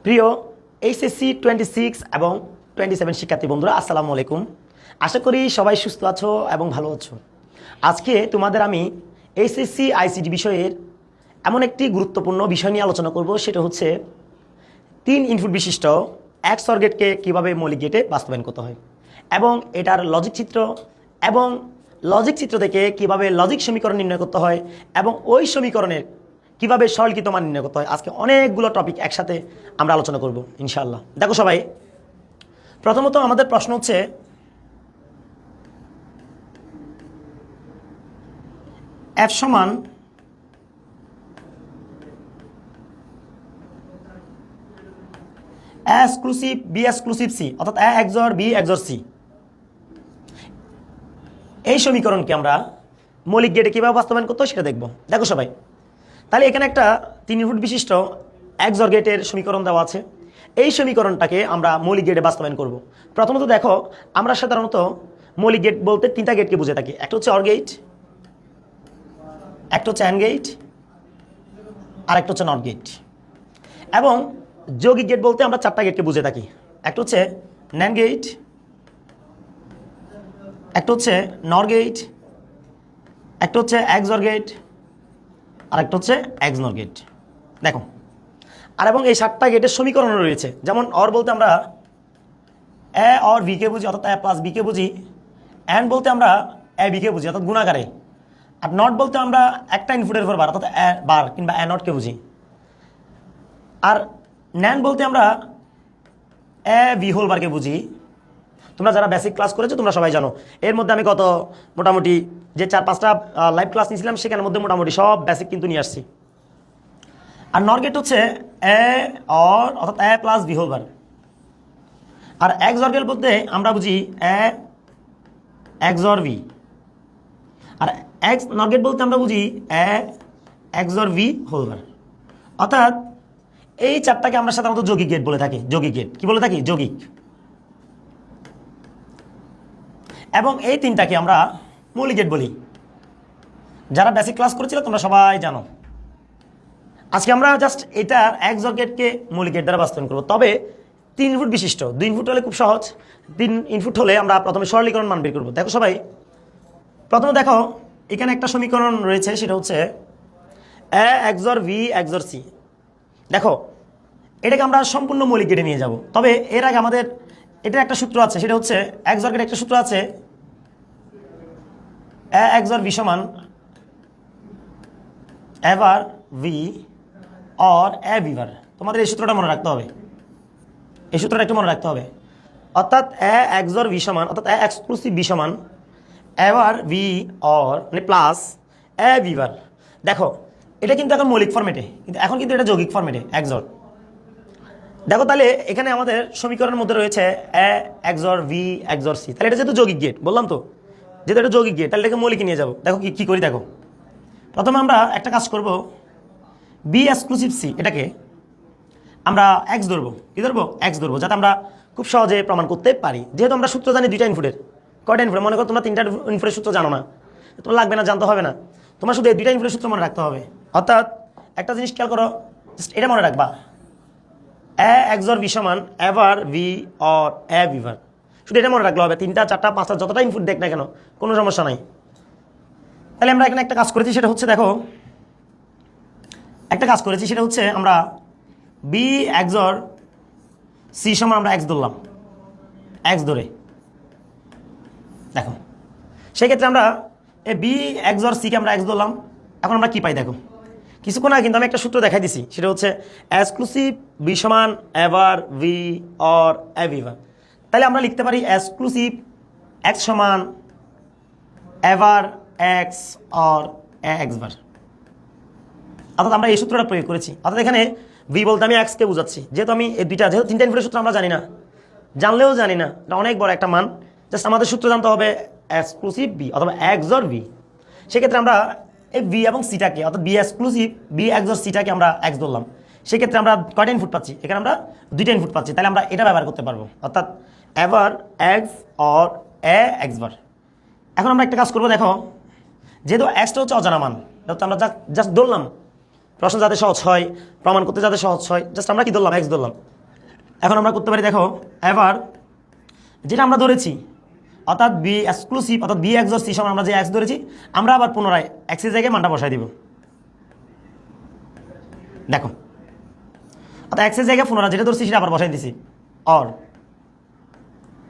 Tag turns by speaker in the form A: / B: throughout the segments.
A: প্রিয় এইচএসসি 26 এবং 27 শিক্ষার্থী বন্ধুরা, আসসালামু আলাইকুম। আশা করি সবাই সুস্থ আছো এবং ভালো আছো। আজকে তোমাদের আমি এইচএসসি আইসিটি বিষয়ের এমন একটি গুরুত্বপূর্ণ বিষয় নিয়ে আলোচনা করব, সেটা হচ্ছে 3 ইনপুট বিশিষ্ট XOR গেটকে কীভাবে মৌলিক গেটে বাস্তবায়ন করতে হয় এবং এটার লজিক চিত্র এবং লজিক চিত্র থেকে কীভাবে লজিক সমীকরণ নির্ণয় করতে হয় এবং ওই সমীকরণের কীভাবে সরলীকৃত মান নির্ণয় করতে হয়। আজকে অনেকগুলো টপিক একসাথে আমরা আলোচনা করব ইনশাআল্লাহ। দেখো সবাই, প্রথমত আমাদের প্রশ্ন হচ্ছে F সমান A exclusive B exclusive C, অর্থাৎ A XOR B XOR C, এই সমীকরণকে আমরা মৌলিক গেটে কীভাবে বাস্তবায়ন করতে হয় সেটা দেখব। দেখো সবাই, তাহলে এখানে একটা 3 ইনপুট বিশিষ্ট XOR গেটের সমীকরণ দেওয়া আছে। এই সমীকরণটাকে আমরা মৌলিক গেটে বাস্তবায়ন করব। প্রথমত দেখো, আমরা সাধারণত মৌলিক গেট বলতে 3টা গেটকে বুঝে থাকি। একটা হচ্ছে OR গেট, একটা হচ্ছে AND গেট, আর একটা হচ্ছে NOT গেট। এবং যৌগিক গেট বলতে আমরা 4টা গেটকে বুঝে থাকি। একটা হচ্ছে NAND গেট, একটা হচ্ছে NOR গেট, একটা হচ্ছে XOR গেট, আর একটা হচ্ছে XNOR গেট। দেখো, আর এবং এই 7টা গেটের সমীকরণ রয়েছে। যেমন OR বলতে আমরা A OR B কে বুঝি, অর্থাৎ A প্লাস B কে বুঝি। AND বলতে আমরা A B কে বুঝি, অর্থাৎ গুণাকারে। আর NOT বলতে আমরা একটা ইনপুটের উপর বার, অর্থাৎ A বার কিংবা A নট কে বুঝি। আর NAND বলতে আমরা A B হোল বারকে বুঝি। তোমরা যারা বেসিক ক্লাস করেছো তোমরা সবাই জানো। এর মধ্যে আমি গত মোটামুটি যে 4-5টা লাইভ ক্লাস নিয়েছিলাম সেখানের মধ্যে মোটামুটি সব বেসিক কিন্তু নিয়ে আসছি। আর NOR গেট হচ্ছে A OR, অর্থাৎ A plus B whole bar. আর XOR গেট বলতে আমরা বুঝি A XOR B। আর NOR গেট বলতে আমরা বুঝি A XOR B whole bar. অর্থাৎ এই 4টাকে আমরা সাধারণত যৌগিক গেট বলে থাকি। যৌগিক গেট কি বলে থাকি? যৌগিক। এবং এই 3টাকে আমরা মৌলিক গেট বলি। যারা বেসিক ক্লাস করেছিল তোমরা সবাই জানো। আজকে আমরা জাস্ট এটা XOR গেটকে মৌলিক গেট দ্বারা বাস্তবায়ন করবো। তবে 3 ইনপুট বিশিষ্ট, 2 ইনপুট হলে খুব সহজ। 3 ইনপুট হলে আমরা প্রথমে সরলীকরণ মান বের করবো। দেখো সবাই, প্রথমে দেখো এখানে একটা সমীকরণ রয়েছে, সেটা হচ্ছে A XOR B XOR C। দেখো, এটাকে আমরা সম্পূর্ণ মৌলিক গেটে নিয়ে যাব। তবে এর আগে আমাদের এটার একটা সূত্র আছে, সেটা হচ্ছে XOR গেটে একটা সূত্র আছে, A XOR B সমান A bar V or A B বার। তোমাদের এই সূত্রটা মনে রাখতে হবে, এই সূত্রটা একটু মনে রাখতে হবে। অর্থাৎ A XOR B সমান, অর্থাৎ A এক্সক্লুসিভ B সমান A বার V or মানে প্লাস A B বার। দেখো, এটা কিন্তু এখন মৌলিক ফরম্যাটে, কিন্তু এখন কিন্তু এটা যৌগিক ফরম্যাটে XOR। দেখো, তাহলে এখানে আমাদের সমীকরণের মধ্যে রয়েছে A XOR V XOR C। তাহলে এটা যেহেতু যৌগিক গেট, বললাম তো যেহেতু এটা যৌগিক গেট, তাহলে এটাকে মৌলিকে নিয়ে যাবো। দেখো কি করি। দেখো, প্রথমে আমরা একটা কাজ করব, B এক্সক্লুসিভ C এটাকে আমরা X ধরবো। কি ধরবো? X ধরবো, যাতে আমরা খুব সহজে প্রমাণ করতে পারি। যেহেতু আমরা সূত্র জানি 2টা ইনপুটের। কয়টা ইনপুট? মনে করো তোমরা 3টা ইনপুটের সূত্র জানো না, তোমার লাগবে না, জানতে হবে না। তোমার শুধু এই 2টা ইনপুটের সূত্র মনে রাখতে হবে। অর্থাৎ একটা জিনিস খেয়াল করো, জাস্ট এটা মনে রাখবা, A XOR B সমান A bar V or A B বার। শুধু এটা মনে রাখলে হবে। 3টা 4টা 5টা যতটা ইনপুট দেখ না কেন, কোনো সমস্যা নাই। তাহলে আমরা এখানে একটা কাজ করেছি, সেটা হচ্ছে দেখো, একটা কাজ করেছি সেটা হচ্ছে আমরা B XOR C সমান আমরা X ধরলাম। X ধরে দেখো, সেক্ষেত্রে আমরা এই B XOR C কে আমরা X ধরলাম। এখন আমরা কি পাই? দেখো, কিছুক্ষণ আগে কিন্তু আমি একটা সূত্র দেখাই দিছি, সেটা হচ্ছে এক্সক্লুসিভ B সমান A bar V or A B বার। তাহলে আমরা লিখতে পারি এক্সক্লুসিভ X সমান A bar X or A X বার। অর্থাৎ আমরা এই সূত্রটা প্রয়োগ করেছি। অর্থাৎ এখানে V বলতে আমি X কে বোঝাচ্ছি। যেহেতু আমি এই যেহেতু 3টা ইনপুটের সূত্র আমরা জানি না, জানলেও জানি না, এটা অনেক বড় একটা মান। জাস্ট আমাদের সূত্র জানতে হবে এক্সক্লুসিভ B অথবা XOR B। সেক্ষেত্রে আমরা এই B এবং Cটাকে, অর্থাৎ B এক্সক্লুসিভ B XOR Cটাকে আমরা X ধরলাম। সেক্ষেত্রে আমরা কয়টা ইনপুট পাচ্ছি? এখানে আমরা 2টা ইনপুট পাচ্ছি। তাহলে আমরা এটা ব্যবহার করতে পারবো, অর্থাৎ A bar X or A X বার। এখন আমরা একটা কাজ করবো। দেখো, যেহেতু Xটা হচ্ছে অজানা মান, আমরা জাস্ট ধরলাম, প্রশ্ন যাতে সহজ হয়, প্রমাণ করতে যাতে সহজ হয়, জাস্ট আমরা কি ধরলাম? X ধরলাম। এখন আমরা করতে পারি, দেখো এবার যেটা আমরা ধরেছি অর্থাৎ বি এক্সক্লুসিভ অর্থাৎ বি এক্স সি সমান আমরা যে এক্স ধরেছি আমরা আবার পুনরায় এক্সের জায়গায় মানটা বসাই দিব। দেখো অর্থাৎ এক্সের জায়গায় পুনরায় যেটা ধরছি সেটা আবার বসাই দিছি, অর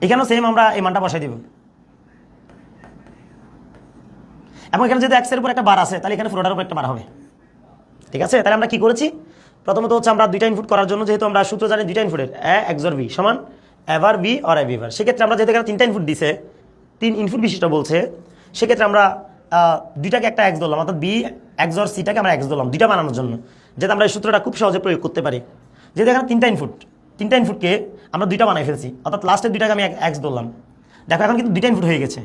A: এখানেও সেম আমরা এই মানটা বসাই দিব। এবং এখানে যদি এক্সের উপর একটা বার আছে তাহলে এখানে পুরোটার উপর একটা বার হবে। ঠিক আছে, তাহলে আমরা কি করেছি, প্রথমত হচ্ছে আমরা দুইটা ইনপুট করার জন্য যেহেতু আমরা সূত্র জানি দুইটা ইনপুটের এ এক্সর বি সমান এভার বি অর এ বিভার, সেক্ষেত্রে আমরা যেহেতু এখানে তিনটা ইনপুট দিছে, 3 ইনপুট বিশিষ্ট বলছে, সেক্ষেত্রে আমরা দুইটাকে একটা এক্স ধরলাম, অর্থাৎ বি এক্সর সিটাকে আমরা এক্স ধরলাম দুইটা বানানোর জন্য, যাতে আমরা এই সূত্রটা খুব সহজে প্রয়োগ করতে পারি। যেহেতু এখানে তিনটা ইনপুটকে আমরা দুইটা বানাই ফেলছি, অর্থাৎ লাস্টের দুইটাকে আমি এক্স ধরলাম। দেখো এখন কিন্তু দুইটা ইনপুট হয়ে গেছে,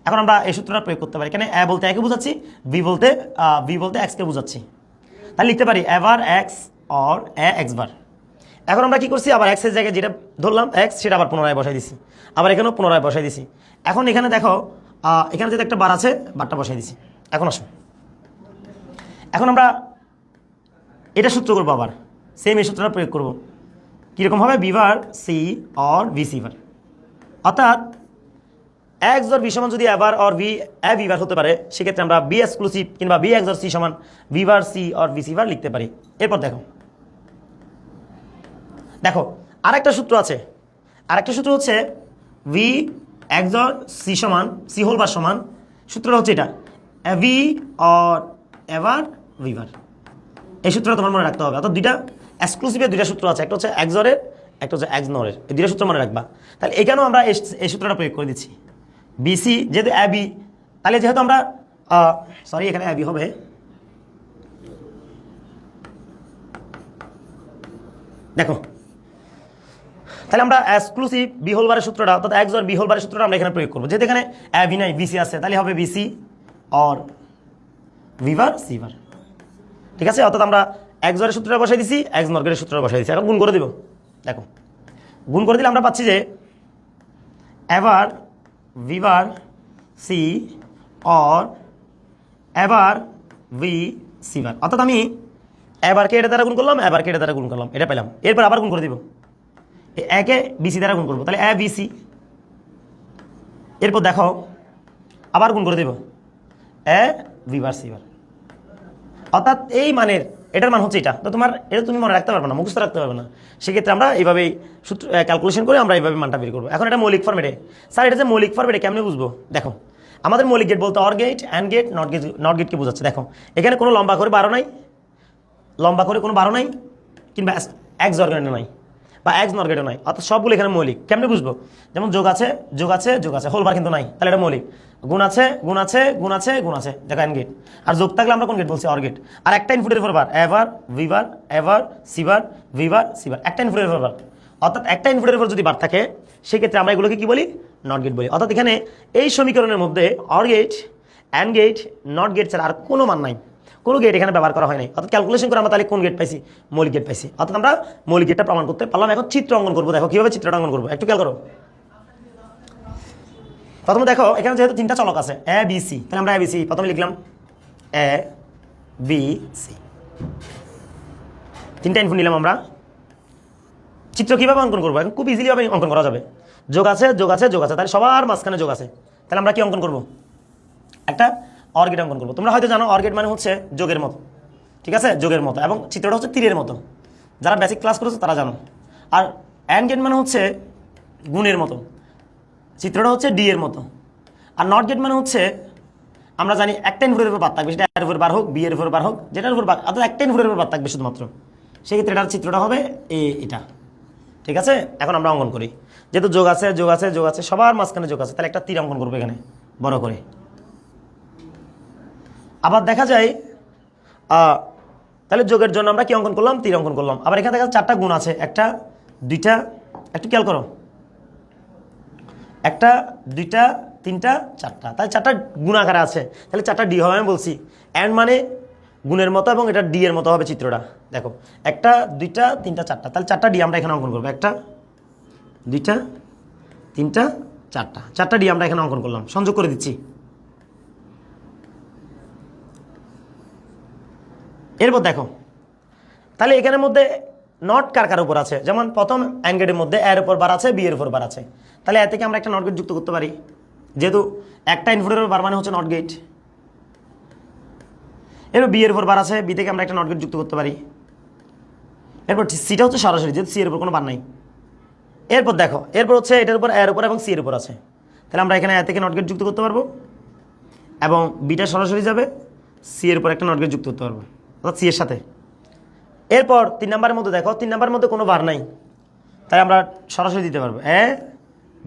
A: এখন আমরা এই সূত্রটা প্রয়োগ করতে পারি। এখানে এ বলতে একে বোঝাচ্ছি, বি বলতে এক্সকে বোঝাচ্ছি, তাহলে লিখতে পারি A bar XOR A XOR. এখন আমরা কি করছি, আবার এক্সের জায়গায় যেটা ধরলাম এক্স সেটা আবার পুনরায় বসাই দিছি, আবার এখানেও পুনরায় বসাই দিছি। এখন এখানে দেখো এখানে যেহেতু একটা বার আছে বারটা বসাই দিছি। এখন আসুন, এখন আমরা এটা সূত্র করবো, আবার সেম এই সূত্রটা প্রয়োগ করবো। কীরকম হবে, B bar C or B C bar, অর্থাৎ এক্স অর বি সমান যদি A bar or B A B bar হতে পারে, সেক্ষেত্রে আমরা বি এক্সক্লুসিভ কিংবা বি এক্স অর সি সমান B bar C or B C bar লিখতে পারি। এরপর দেখো আরেকটা সূত্র আছে, আরেকটা সূত্র হচ্ছে ভি এক্স অর সি সমান সি হোল বার সমান, সূত্রটা হচ্ছে এটা ভি অর এভার ভি বার। এই সূত্রটা তোমার মনে রাখতে হবে, অর্থাৎ দুইটা এক্সক্লুসিভের দুইটা সূত্র আছে, একটা হচ্ছে এক্সরের একটা হচ্ছে এক্স নরের, এই দুইটা সূত্র মনে রাখবা। তাহলে এখানেও আমরা এই সূত্রটা প্রয়োগ করে দিচ্ছি, বিসি যেহেতু এ বি, তাহলে যেহেতু আমরা সরি এখানে এ বি হবে, দেখো তাহলে আমরা এক্সক্লুসিভ বি হোল বারের সূত্রটা অর্থাৎ এক্স অর বি হোল বারের সূত্রটা আমরা এখানে প্রয়োগ করবো। যেহেতু এখানে এ বি নাই বিসি আছে, তাহলে হবে BC or B bar C bar. ঠিক আছে, অর্থাৎ আমরা এক্স অরের সূত্রটা বসাই দিছি, এক্স নর্গের সূত্রটা বসাই দিছি। এখন গুণ করে দিব, দেখো গুণ করে দিলে আমরা পাচ্ছি যে A bar B bar C or A bar B C bar, অর্থাৎ আমি এবারকে এটা দ্বারা গুণ করলাম, এবারকে এটা দ্বারা গুণ করলাম, এটা পেলাম। এরপর আবার গুণ করে দিব, একে বিসি দ্বারা গুণ করবো, তাহলে এ বিসি। এরপর দেখো আবার গুণ করে দেব A V bar C bar, অর্থাৎ এই মানের এটার মান হচ্ছে এটা। তো তোমার এটা তুমি মনে রাখতে পারবে না, মুখস্থ রাখতে পারবে না, সেক্ষেত্রে আমরা এইভাবেই সূত্র ক্যালকুলেশন করে আমরা এইভাবে মানটা বের করবো। এখন এটা মৌলিক ফর্মেটে, স্যার এটা যে মৌলিক ফর্মেটে কেমনে বুঝবো, দেখো আমাদের মৌলিক গেট বলতে or gate, and gate, not গেটকে বোঝাচ্ছে। দেখো এখানে কোনো লম্বা করে বারো নাই, লম্বা করে কোনো বারো নাই, কিংবা এক্স অর্গানও নাই বা এক্স নর্গেটও নাই, অর্থাৎ সবগুলো এখানে মৌলিক। কেমনে বুঝবো, যেমন যোগ আছে যোগ আছে যোগ আছে, হোলবার কিন্তু নাই, তাহলে এটা মৌলিক। গুণ আছে গুণ আছে গুণ আছে গুণ আছে, দেখো এন গেট। আর যোগ থাকলে আমরা কোন গেট বলছি, অর গেট। আর একটা ইনপুটের উপর bar, A bar B bar A bar C bar B bar C bar, একটা ইনপুটের উপর বার, অর্থাৎ একটা ইনপুটের উপর যদি বার থাকে সেক্ষেত্রে আমরা এগুলোকে কি বলি, নট গেট বলি। অর্থাৎ এখানে এই সমীকরণের মধ্যে or gate, and gate, not gate ছাড়া আর কোনো মান নাই, কোনো গেট এখানে ব্যবহার করা হয় নাই। অর্থাৎ ক্যালকুলেশন করে আমরা তাহলে কোন গেট পাইছি, মৌলিক গেট পাইছি। অর্থাৎ আমরা মৌলিক গেটটা প্রমাণ করতে পারলাম। এখন চিত্র অঙ্কন করবো, দেখো কীভাবে চিত্রটা অঙ্কন করবো, একটু খেয়াল করো। প্রথমে দেখো এখানে যেহেতু তিনটা চলক আছে এ বি সি, তাহলে আমরা এ বি সি প্রথমে লিখলাম এ বি সি, তিনটা ইনপুট নিলাম আমরা। চিত্র কীভাবে অঙ্কন করবো, এখন খুব ইজিলিভাবে অঙ্কন করা যাবে। যোগ আছে যোগ আছে যোগ আছে, তাহলে সবার মাঝখানে যোগ আছে, তাহলে আমরা কি অঙ্কন করবো, একটা অর গেট অঙ্কন করবো। তোমরা হয়তো জানো অর গেট মানে হচ্ছে যোগের মতো, ঠিক আছে, যোগের মতো, এবং চিত্রটা হচ্ছে তীরের মতো, যারা বেসিক ক্লাস করেছে তারা জানো। আর অ্যান্ড গেট মানে হচ্ছে গুণের মতো, চিত্রটা হচ্ছে ডি এর মতো। আর নট গেট মানে হচ্ছে আমরা জানি একটা ইনপুটের উপর বার থাকবে, সেটা এর উপর বার হোক, বি এর উপর বার হোক, যেটার উপর বার, অর্থাৎ একটা ইনপুটের উপর বার থাকবে শুধুমাত্র, সেক্ষেত্রে এটার চিত্রটা হবে এটা। ঠিক আছে, এখন আমরা অঙ্কন করি। যেহেতু যোগ আছে যোগ আছে যোগ আছে, সবার মাঝখানে যোগ আছে, তাহলে একটা তীর অঙ্কন করবো এখানে বড় করে। আবার দেখা যায় তাহলে যোগের জন্য আমরা কি অঙ্কন করলাম, তীর অঙ্কন করলাম। আবার এখানে দেখা যাচ্ছে চারটা গুণ আছে, একটা দুইটা, একটু খেয়াল করো, একটা দুইটা তিনটা চারটা, তাহলে চারটা গুণ আকারে আছে, তাহলে চারটা ডি হবে। আমি বলছি অ্যান্ড মানে গুণের মতো এবং এটা ডি এর মতো হবে চিত্রটা। দেখো একটা দুইটা তিনটা চারটা, তাহলে চারটা ডি আমরা এখানে অঙ্কন করবো, একটা দুইটা তিনটা চারটা, চারটা ডি আমরা এখানে অঙ্কন করলাম, সংযোগ করে দিচ্ছি। এরপর দেখো তাহলে এখানের মধ্যে নট কার কার উপর আছে, যেমন প্রথম অ্যান্ড গেটের মধ্যে এর উপর বার আছে, বি এর উপর বার আছে, তাহলে এ থেকে আমরা একটা নট গেট যুক্ত করতে পারি, যেহেতু একটা ইনপুটের উপর বার মানে হচ্ছে নট গেট। এরপর বি এর উপর বার আছে, বি থেকে আমরা একটা নট গেট যুক্ত করতে পারি। এরপর সিটা হচ্ছে সরাসরি, যেহেতু সি এর উপর কোনো বার নাই। এরপর দেখো, এরপর হচ্ছে এটার উপর এর উপর এবং সি এর উপর আছে, তাহলে আমরা এখানে এ থেকে নট গেট যুক্ত করতে পারবো এবং বিটা সরাসরি যাবে, সি এর উপর একটা নট গেট যুক্ত করতে পারবো, অর্থাৎ সি এর সাথে। এরপর 3 নাম্বারের মধ্যে দেখো, 3 নাম্বারের মধ্যে কোনো বার নাই, তাই আমরা সরাসরি দিতে পারবো এ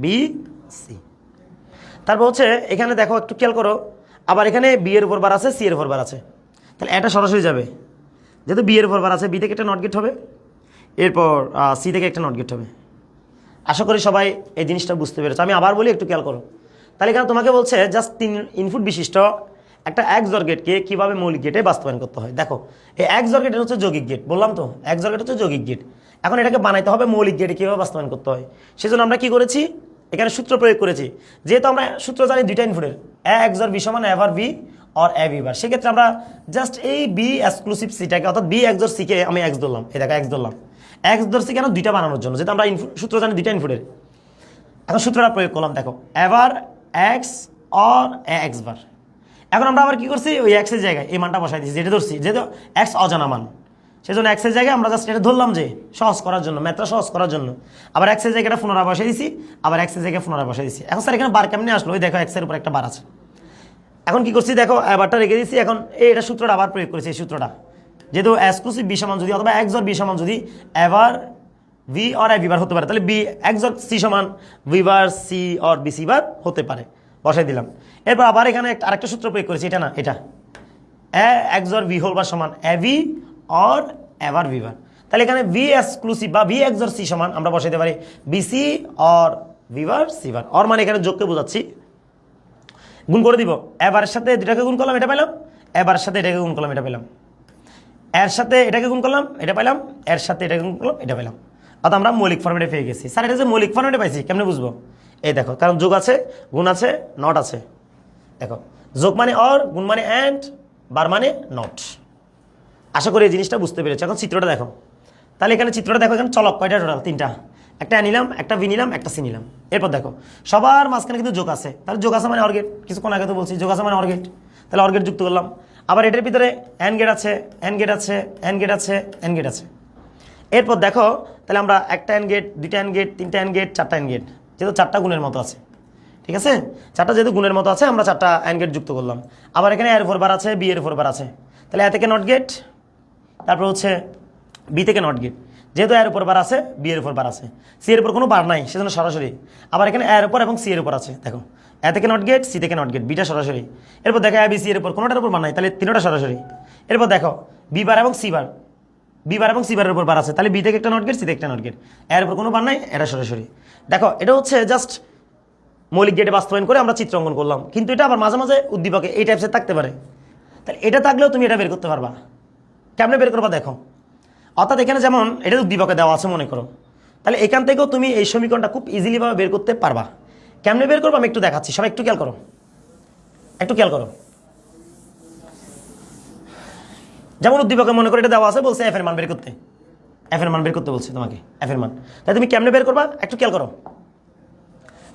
A: বি সি। তারপর হচ্ছে এখানে দেখো, একটু খেয়াল করো, আবার এখানে বি এর উপর বার আছে, সি এর উপর বার আছে, তাহলে এটা সরাসরি যাবে, যেহেতু বি এর উপর বার আছে, বি থেকে একটা নট গেট হবে, এরপর সি থেকে একটা নট গেট হবে। আশা করি সবাই এই জিনিসটা বুঝতে পেরেছো। আমি আবার বলি, একটু খেয়াল করো। তাহলে এখানে তোমাকে বলছে জাস্ট 3 ইনপুট বিশিষ্ট একটা XOR গেটকে কীভাবে মৌলিক গেটে বাস্তবায়ন করতে হয়। দেখো, এই XOR গেট হচ্ছে যৌগিক গেট, বললাম তো XOR গেট হচ্ছে যৌগিক গেট। এখন এটাকে বানাইতে হবে মৌলিক গেটে কীভাবে বাস্তবায়ন করতে হয়, সেজন্য আমরা কি করেছি, এখানে সূত্র প্রয়োগ করেছি। যেহেতু আমরা সূত্র জানি দুইটা ইনপুটের, এ XOR বি সমান A bar B or A B bar, সেক্ষেত্রে আমরা জাস্ট এই বি এক্সক্লুসিভ সিটাকে, অর্থাৎ বি XOR সিকে আমি এক্স ধরলাম, এই দেখো এক্স ধরলাম, এক্স ধরছি কেন, দুইটা বানানোর জন্য, যেহেতু আমরা সূত্র জানি দুইটা ইনপুটের। এখন সূত্রটা প্রয়োগ করলাম, দেখো ever x or x bar. এখন আমরা আবার কি করছি, ওই এক্সের জায়গায় এই মানটা বসাই দিচ্ছি, যেটা ধরছি, যেহেতু এক্স অজানা মান, সেজন্য এক্সের জায়গায় আমরা জাস্ট এটা ধরলাম, যে সহজ করার জন্য, ম্যাথটা সহজ করার জন্য। আবার এক্সের জায়গাটা পুনরায় বসাই দিছি, আবার এক্সের জায়গায় পুনরায় বসাই দিছি। এখন স্যার এখানে বার কেমনি আসলো, ওই দেখো এক্সের উপর একটা বার আছে। এখন কি করছি, দেখো এবারটা রেখে দিচ্ছি। এখন এটা সূত্রটা আবার প্রয়োগ করেছি, এই সূত্রটা, যেহেতু এক্সক্লুসিভ বি সমান যদি, অথবা XOR বি সমান যদি A bar B or A B bar হতে পারে, তাহলে বি XOR সি সমান B bar C or B C bar হতে পারে, বসাই দিলাম। এরপর আবার এখানে আরেকটা সূত্র প্রয়োগ করেছি, এটা না, এটা এ XOR ভি হোল বার সমান A V or A bar B বার, তাহলে এখানে ভি এক্সক্লুসিভ বা ভি XOR সি সমান আমরা বসাইতে পারি BC or B bar C bar. Or মানে এখানে যোগকে বোঝাচ্ছি, গুণ করে দিব, এবারের সাথে দুটাকে গুণ করলাম, এটা পেলাম, এবারের সাথে এটাকে গুণ করলাম, এটা পেলাম, এর সাথে এটাকে গুণ করলাম, এটা পেলাম, এর সাথে এটাকে গুণ করলাম, এটা পেলাম, অর্থাৎ আমরা মৌলিক ফর্মেটে পেয়ে গেছি। স্যার এটা যে মৌলিক ফর্মেটে পাইছি কেমনে বুঝবো, এই দেখো, কারণ যোগ আছে, গুণ আছে, নট আছে। দেখো, যোগ মানে অর, গুণ মানে অ্যান্ড, বার মানে নট। আশা করি এই জিনিসটা বুঝতে পেরেছি। এখন চিত্রটা দেখো, তাহলে এখানে চিত্রটা দেখো, এখানে চলক কয়টা টোটাল, 3টা, একটা নিলাম, একটা ভি নিলাম, একটা সি নিলাম। এরপর দেখো সবার মাঝখানে কিন্তু যোগ আছে, তাহলে যোগ আছে মানে অর গেট, কিছুক্ষণ আগে তো বলছি যোগ আছে মানে অর গেট, তাহলে অর গেট যুক্ত করলাম। আবার এটার ভিতরে অ্যান্ড গেট আছে, অ্যান্ড গেট আছে, অ্যান্ড গেট আছে, অ্যান্ড গেট আছে। এরপর দেখো, তাহলে আমরা একটা অ্যান্ড গেট, দুইটা অ্যান্ড গেট, তিনটা অ্যান্ড গেট, চারটা অ্যান্ড গেট, যেহেতু 4টা গুণের মতো আছে, ঠিক আছে, 4টা যেহেতু গুণের মতো আছে, আমরা 4টা অ্যান্ড গেট যুক্ত করলাম। আবার এখানে এর উপর বার আছে, বি এর উপর বার আছে, তাহলে এ থেকে নট গেট, তারপর হচ্ছে বি থেকে নট গেট, যেহেতু এর উপর বার আছে, বি এর উপর বার আছে, সি এর উপর কোনো বার নাই, সেজন্য সরাসরি। আবার এখানে এর উপর এবং সি এর উপর আছে, দেখো এ থেকে নট গেট, সি থেকে নট গেট, বিটা সরাসরি। এরপর দেখো এ বি সি এর উপর কোনোটার উপর বার নাই, তাহলে 3টা সরাসরি। এরপর দেখো বি বার এবং সি বার, বি বার এবং সি বারের উপর বার আছে, তাহলে বি থেকে একটা নট গেট, সি থেকে একটা নট গেট, এর উপর কোনো বার নাই, এটা সরাসরি। দেখো এটা হচ্ছে জাস্ট মৌলিক গেটে বাস্তবায়ন করে আমরা চিত্র অঙ্কন করলাম, কিন্তু এটা আবার মাঝে মাঝে উদ্দীপকে এই টাইপসের থাকতে পারে, তাহলে এটা থাকলেও তুমি এটা বের করতে পারবা। কেমনে বের করবা দেখো, অর্থাৎ এখানে যেমন এটা উদ্দীপকে দেওয়া আছে মনে করো, তাহলে এখান থেকেও তুমি এই সমীকরণটা খুব ইজিলিভাবে বের করতে পারবা। কেমনে বের করবো আমি একটু দেখাচ্ছি, সবাই একটু খেয়াল করো, একটু খেয়াল করো। যেমন উদ্দীপকে মনে করো এটা দেওয়া আছে, বলছে এফ এর মান বের করতে, এফ এর মান বের করতে বলছে তোমাকে, এফ এর মান, তাই তুমি কেমনে বের করবা একটু খেয়াল করো।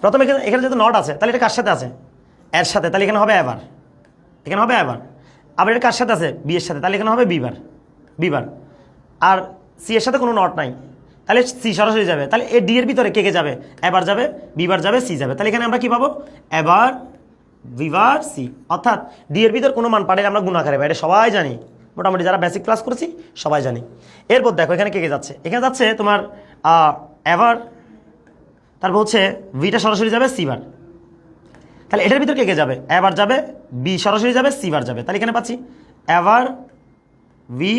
A: প্রথমে এখানে যেহেতু নট আছে, তাহলে এটা কার সাথে আছে, এর সাথে, তাহলে এখানে হবে এবার, এখানে হবে এবার। আবার এটা কার সাথে আছে, বি এর সাথে, তাহলে এখানে হবে বিবার, বিবার। আর সি এর সাথে কোনো নট নাই, তাহলে সি সরাসরি যাবে, তাহলে এ ডি এর ভিতরে কে কে যাবে, এবার যাবে, বিবার যাবে, সি যাবে, তাহলে এখানে আমরা কি পাবো, এবার বিবার সি, অর্থাৎ ডি এর ভিতর কোনো মান পাঠালে আমরা গুণাকারে পাই, এটা সবাই জানি, মোটামুটি যারা বেসিক ক্লাস করেছি সবাই জানি। এরপর দেখো এখানে কে কে যাচ্ছে, এখানে যাচ্ছে তোমার এবার, তারপর হচ্ছে ভিটা সরাসরি যাবে, সি বার, তাহলে এটার ভিতর কে কে যাবে, এবার যাবে, বি সরাসরি যাবে, সি বার যাবে, তাহলে এখানে পাচ্ছি এবার ভি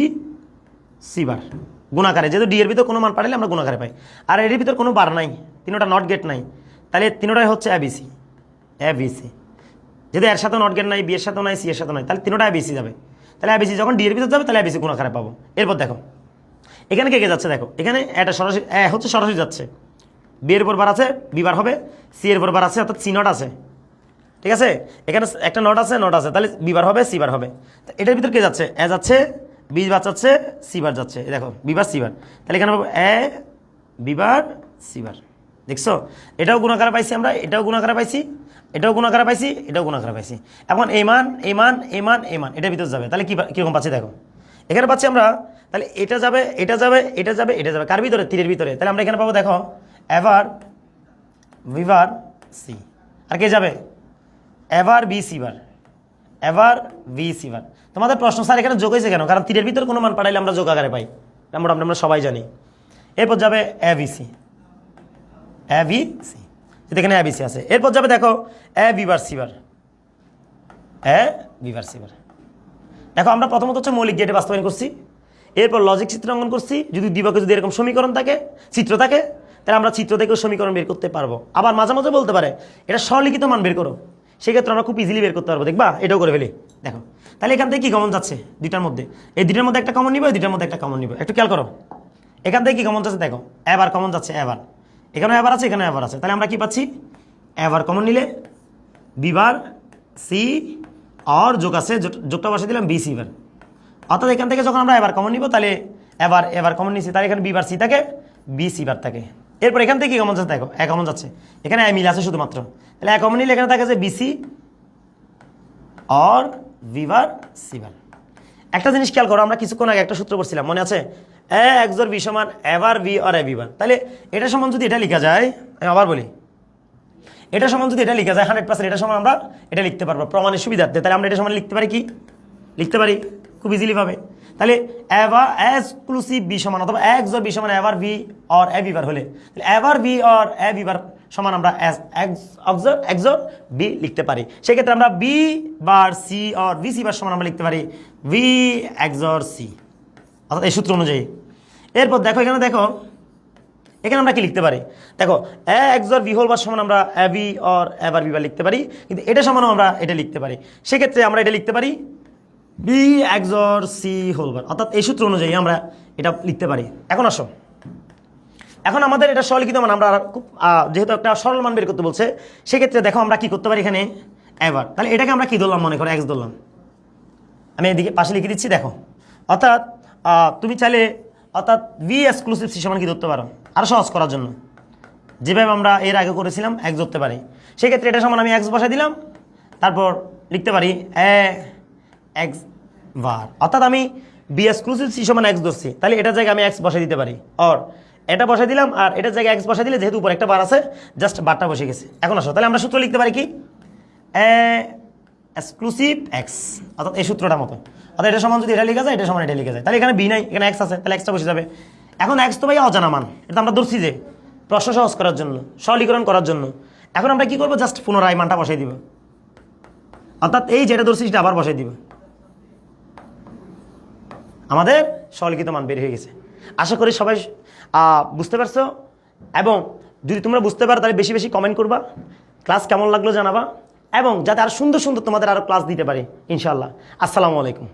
A: সি বার গুণাকারে, যেহেতু ডি এর ভিতর কোনো মান পাঠালে আমরা গুণাকারে পাই। আর এর ভিতর কোনো বার নাই, 3টা নট গেট নাই, তাহলে 3টাই হচ্ছে এবিসি, এবিসি, যেহেতু এর সাথে নট গেট নাই, বি এর সাথেও নাই, সি এর সাথেও নাই, তাহলে 3টা এবিসি যাবে, তাহলে এবিসি যখন ডি এর ভিতর যাবে, তাহলে এবিসি গুণাকারে পাবো। এরপর দেখো এখানে কে কে যাচ্ছে, দেখো এখানে এটা সরাসরি হচ্ছে সরাসরি যাচ্ছে, বি এর উপর বার আছে, বি বার হবে, সি এর উপর বার আছে, অর্থাৎ সি নট আছে, ঠিক আছে, এখানে একটা নট আছে, নট আছে, তাহলে বি বার হবে, সি বার হবে। এটার ভিতর কে যাচ্ছে, এ যাচ্ছে, বি বার যাচ্ছে সি বার যাচ্ছে, এই দেখো বি বার সি বার, তাহলে এখানে পাবো এ বি বার সি বার। দেখছো, এটাও গুণাকারে পাইছি আমরা, এটাও গুণাকারে পাইছি, এটাও গুণাকারে পাইছি, এটাও গুণাকারে পাইছি। এখন এই মান এই মান এই মান এই মান এটার ভিতর যাবে, তাহলে কীরকম পাচ্ছি দেখো, এখানে পাচ্ছি আমরা, তাহলে এটা যাবে এটা যাবে এটা যাবে এটা যাবে, কার ভিতরে? তীরের ভিতরে। তাহলে আমরা এখানে পাবো দেখো এবার বি বার সি, আর কে যাবে? এবার বি সি বার, এবার বি সি বার। তোমাদের প্রশ্ন স্যার এখানে যোগ হয়েছে কেন? কারণ তীরের ভিতরে কোনো মান পাঠাইলে আমরা যোগ আকারে পাই, মোটামুটি আমরা সবাই জানি। এরপর যাবে A B C, A B C, এখানে এ বি সি আছে। এরপর যাবে দেখো এ বি বার সি বার, এ বি বার সি বার। দেখো আমরা প্রথমত হচ্ছে মৌলিক গেটে বাস্তবায়ন করছি, এরপর লজিক চিত্র অঙ্কন করছি। যদি দিবকে যদি এরকম সমীকরণ থাকে, চিত্র থাকে, তাহলে আমরা চিত্র থেকেও সমীকরণ বের করতে পারবো। আবার মাঝে মাঝে বলতে পারে এটা স্বলিখিত মান বের করো, সেক্ষেত্রে আমরা খুব ইজিলি বের করতে পারবো। দেখবা এটাও করে ফেলি, দেখো তাহলে এখান থেকে কি কমন যাচ্ছে? দুইটার মধ্যে, এই দুইটার মধ্যে একটা কমন নিব, এই দুইটার মধ্যে একটা কমন নিব। একটু খেয়াল করো, এখান থেকে কি কমন যাচ্ছে দেখো, এবার কমন যাচ্ছে, এবার এখানেও এবার আছে, এখানেও এবার আছে, তাহলে আমরা কি পাচ্ছি? এবার কমন নিলে বি বার সি আর যোগ আছে, যোগটা বসে দিলাম বি সি বার। অর্থাৎ এখান থেকে যখন আমরা এবার কমন নিব, তাহলে এবার কমন নিচ্ছি, তাহলে এখানে বি বার সি থাকে, বি সি বার থাকে। এরপর এখান থেকে কি কমন যাচ্ছে দেখো, এ কমন যাচ্ছে, এখানে এ মিল আছে শুধুমাত্র, তাহলে এ কমন নিলে এখানে থাকে যে বিসি আর ভি বার সি বার। একটা জিনিস খেয়াল করো, আমরা কিছুক্ষণ আগে একটা সূত্র পড়ছিলাম, মনে আছে? এ এক্সর বি সমান এবার ভি আর এ ভি বার। তাহলে এটা সমান যদি এটা লেখা যায়, আমি আবার বলি, এটা সমান যদি এটা লেখা যায় 100%, এটা সমান আমরা এটা লিখতে পারবো প্রমাণের সুবিধার্থে। তাহলে আমরা এটা সমান লিখতে পারি কি? লিখতে পারি খুব ইজিলি ভাবে। তাহলে এবার এক্সক্লুসিভ বি সমান অথবা এক্সর বি সমান এবার ভি আর এ ভি বার হলে, তাহলে এবার ভি আর এ ভি বার সমান আমরা এক্সর বি লিখতে পারি। সেক্ষেত্রে আমরা বি বার সি আর ভি সি বার সমান আমরা লিখতে পারি ভি এক্সর সি, অর্থাৎ এই সূত্র অনুযায়ী। এরপর দেখো এখানে, দেখো এখানে আমরা কি লিখতে পারি? দেখো এ এক্সর বি হোল বার সমান আমরা এ বি আর এবার বি বার লিখতে পারি, কিন্তু এটা সমানও আমরা এটা লিখতে পারি। সেক্ষেত্রে আমরা এটা লিখতে পারি B XOR C whole bar, অর্থাৎ এই সূত্র অনুযায়ী আমরা এটা লিখতে পারি। এখন আসো, এখন আমাদের এটা সরলিখিত মান, আমরা খুব যেহেতু একটা সরল মান বের করতে বলছে, সেক্ষেত্রে দেখো আমরা কি করতে পারি এখানে এবার, তাহলে এটাকে আমরা কি ধরলাম? মনে করো এক্স ধরলাম, আমি এদিকে পাশে লিখে দিচ্ছি দেখো। অর্থাৎ তুমি চাইলে অর্থাৎ ভি এক্সক্লুসিভ সি সমান কি ধরতে পারো, আরও সহজ করার জন্য যেভাবে আমরা এর আগে করেছিলাম এক্স ধরতে পারি। সেক্ষেত্রে এটা সমান আমি এক্স বসাই দিলাম, তারপর লিখতে পারি এ এক্স বার, অর্থাৎ আমি বি এক্সক্লুসিভ সি সমান এক্স ধরছি, তাহলে এটার জায়গায় আমি এক্স বসাই দিতে পারি, আর এটা বসাই দিলাম, আর এটার জায়গায় এক্স বসাই দিলে যেহেতু উপর একটা বার আছে জাস্ট বারটা বসে গেছে। এখন আসো, তাহলে আমরা সূত্র লিখতে পারি কি এ এক্সক্লুসিভ এক্স, অর্থাৎ এই সূত্রটার মতো। অর্থাৎ এটা সমান যদি এটা লিখা যায়, এটা সমান এটা লিখা যায়, তাহলে এখানে বি নাই, এখানে এক্স আছে, তাহলে এক্সটা বসে যাবে। এখন এক্স তো ভাই অজানা মান, এটা আমরা ধরছি যে প্রশ্ন সহজ করার জন্য, সরলীকরণ করার জন্য। এখন আমরা কি করবো? জাস্ট পুনরায় মানটা বসাই দিব, অর্থাৎ এই যেটা ধরছি সেটা আবার বসাই দিব, আমাদের সরলীকৃত মান বের হয়ে গেছে। আশা করি সবাই বুঝতে পারছো, এবং যদি তোমরা বুঝতে পারো তাহলে বেশি বেশি কমেন্ট করবা, ক্লাস কেমন লাগলো জানাবা, এবং যাতে আরো সুন্দর সুন্দর তোমাদের আরো ক্লাস দিতে পারি ইনশাআল্লাহ। আসসালামু আলাইকুম।